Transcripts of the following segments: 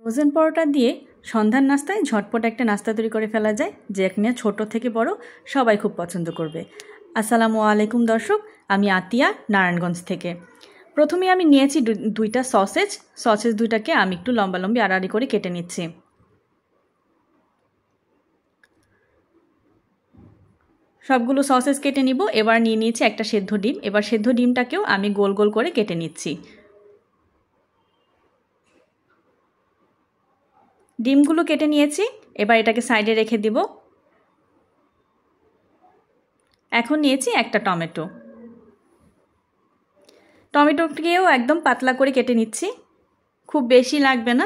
Frozen পরোটা দিয়ে সন্ধ্যার নাস্তায় ঝটপট একটা নাস্তা তৈরি করে ফেলা যায়, যে কিনা ছোট থেকে বড় সবাই খুব পছন্দ করবে। আসসালামু আলাইকুম দর্শক, আমি আতিয়া নারায়ণগঞ্জ থেকে। প্রথমে আমি নিয়েছি দুইটা সসেজ দুইটাকে আমি একটু লম্বালম্বি আড়াআড়ি করে কেটে নিচ্ছি। সবগুলো সসেজ কেটে নিব। এবার নিয়ে নিয়েছি একটা সেদ্ধ ডিম। এবার সেদ্ধ ডিমটাকেও আমি গোল গোল করে কেটে নিচ্ছি। ডিমগুলো কেটে নিয়েছি, এবার এটাকে সাইডে রেখে দিব। এখন নিয়েছি একটা টমেটোকেও একদম পাতলা করে কেটে নিচ্ছি, খুব বেশি লাগবে না।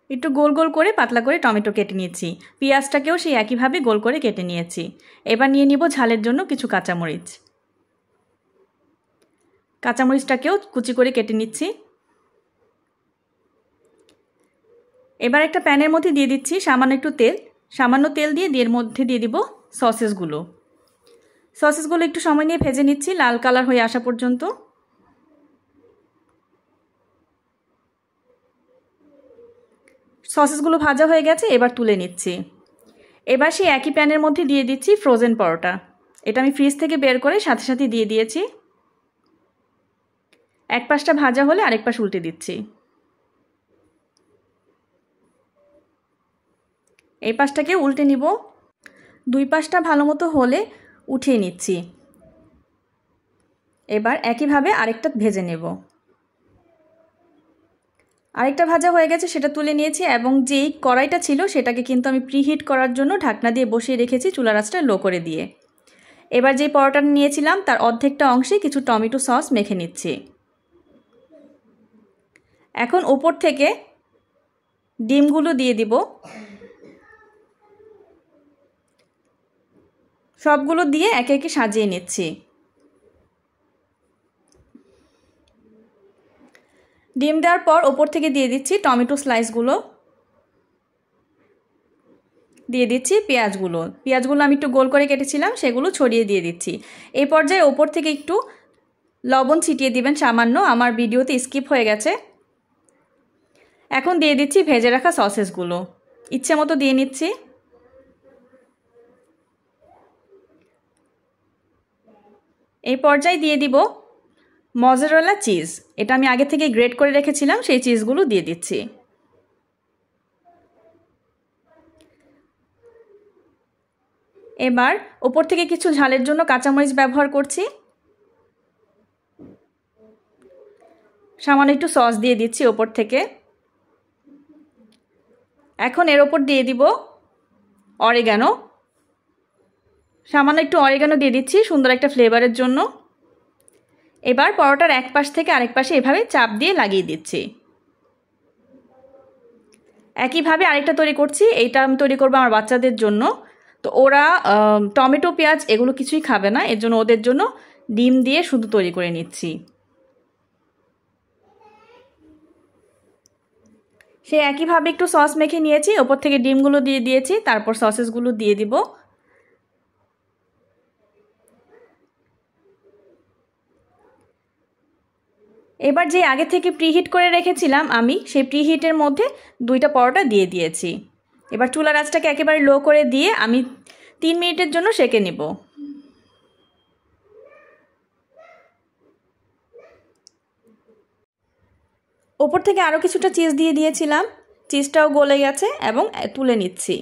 একটু গোল গোল করে পাতলা করে টমেটো কেটে নিয়েছি। পেঁয়াজটাকেও সেই একইভাবে গোল করে কেটে নিয়েছি। এবার নিয়ে নিব ঝালের জন্য কিছু কাঁচামরিচটাকেও কুচি করে কেটে নিচ্ছি। এবার একটা প্যানের মধ্যে দিয়ে দিচ্ছি সামান্য তেল দিয়ে এর মধ্যে দিয়ে দিব সসেসগুলো একটু সময় নিয়ে ভেজে নিচ্ছি, লাল কালার হয়ে আসা পর্যন্ত। সসেসগুলো ভাজা হয়ে গেছে, এবার তুলে নিচ্ছি। এবার সেই একই প্যানের মধ্যে দিয়ে দিচ্ছি ফ্রোজেন পরোটা। এটা আমি ফ্রিজ থেকে বের করে সাথে সাথে দিয়ে দিয়েছি। এক পাশটা ভাজা হলে আরেক পাশ উল্টে দিচ্ছি। এই পাশটাকে উল্টে নিব। দুই পাশটা ভালো মতো হলে উঠিয়ে নিচ্ছি। এবার একইভাবে আরেকটা ভেজে নেব। আরেকটা ভাজা হয়ে গেছে, সেটা তুলে নিয়েছি এবং যেই কড়াইটা ছিল সেটাকে কিন্তু আমি প্রিহিট করার জন্য ঢাকনা দিয়ে বসিয়ে রেখেছি, চুলার আঁচটা লো করে দিয়ে। এবার যেই পরোটাটা নিয়েছিলাম তার অর্ধেকটা অংশে কিছু টমেটো সস মেখে নিচ্ছি। এখন উপর থেকে ডিমগুলো দিয়ে দিব। সবগুলো দিয়ে একে একে সাজিয়ে নিচ্ছি। ডিম দেওয়ার পর ওপর থেকে দিয়ে দিচ্ছি টমেটো স্লাইসগুলো, দিয়ে দিচ্ছি পেঁয়াজগুলো আমি একটু গোল করে কেটেছিলাম, সেগুলো ছড়িয়ে দিয়ে দিচ্ছি। এই পর্যায়ে ওপর থেকে একটু লবণ ছিটিয়ে দিবেন সামান্য, আমার ভিডিওতে স্কিপ হয়ে গেছে। এখন দিয়ে দিচ্ছি ভেজে রাখা সসেসগুলো, ইচ্ছে মতো দিয়ে নিচ্ছি। এই পর্যায়ে দিয়ে দিব মজারেলা চিজ, এটা আমি আগে থেকে গ্রেট করে রেখেছিলাম, সেই চিজগুলো দিয়ে দিচ্ছি। এবার ওপর থেকে কিছু ঝালের জন্য কাঁচামরিচ ব্যবহার করছি। সামান্য একটু সস দিয়ে দিচ্ছি ওপর থেকে। এখন এর ওপর দিয়ে দিব অরিগানো, সামান্য একটু অরিগানো দিয়ে দিচ্ছি সুন্দর একটা ফ্লেভারের জন্য। এবার পরোটার এক পাশ থেকে আরেক পাশে এভাবে চাপ দিয়ে লাগিয়ে দিচ্ছি। একইভাবে আরেকটা তৈরি করছি, এইটা আমি তৈরি করবো আমার বাচ্চাদের জন্য। তো ওরা টমেটো পেঁয়াজ এগুলো কিছুই খাবে না, এর জন্য ওদের জন্য ডিম দিয়ে শুধু তৈরি করে নিচ্ছি। সে একইভাবে একটু সস মেখে নিয়েছি, ওপর থেকে ডিমগুলো দিয়ে দিয়েছি, তারপর সসেসগুলো দিয়ে দিব। এবার যে আগে থেকে প্রিহিট করে রেখেছিলাম আমি, সেই প্রিহিটের মধ্যে দুইটা পরোটা দিয়ে দিয়েছি। এবার চুলার আঁচটাকে একেবারে লো করে দিয়ে আমি 3 মিনিটের জন্য সেঁকে নেব। ওপর থেকে আরও কিছুটা চিজ দিয়ে দিয়েছিলাম, চিজটাও গলে গেছে এবং তুলে নিচ্ছি।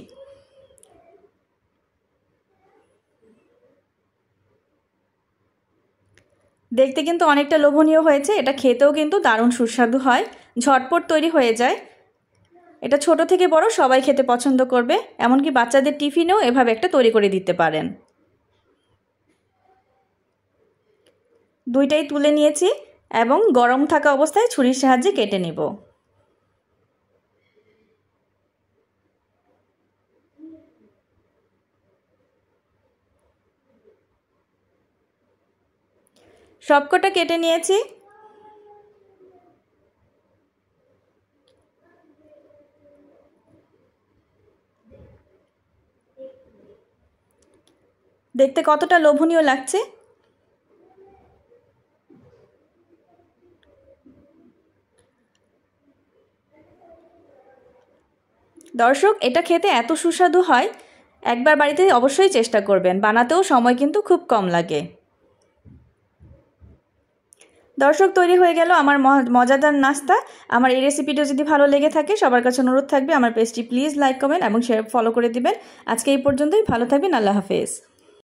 দেখতে কিন্তু অনেকটা লোভনীয় হয়েছে, এটা খেতেও কিন্তু দারুণ সুস্বাদু হয়, ঝটপট তৈরি হয়ে যায়। এটা ছোট থেকে বড় সবাই খেতে পছন্দ করবে, এমনকি বাচ্চাদের টিফিনেও এভাবে একটা তৈরি করে দিতে পারেন। দুইটাই তুলে নিয়েছি এবং গরম থাকা অবস্থায় ছুরির সাহায্যে কেটে নেব। সবকটা কেটে নিয়েছি। দেখতে কতটা লোভনীয় লাগছে। দর্শক, এটা খেতে এত সুস্বাদু হয়, একবার বাড়িতে অবশ্যই চেষ্টা করবেন। বানাতেও সময় কিন্তু খুব কম লাগে। দর্শক, তৈরি হয়ে গেল আমার মজাদার নাস্তা। আমার এই রেসিপিটা যদি ভালো লেগে থাকে, সবার কাছে অনুরোধ থাকবে আমার পেজটি প্লিজ লাইক, কমেন্ট এবং শেয়ার, ফলো করে দিবেন। আজকে এই পর্যন্তই। ভালো থাকবেন। আল্লাহ হাফেজ।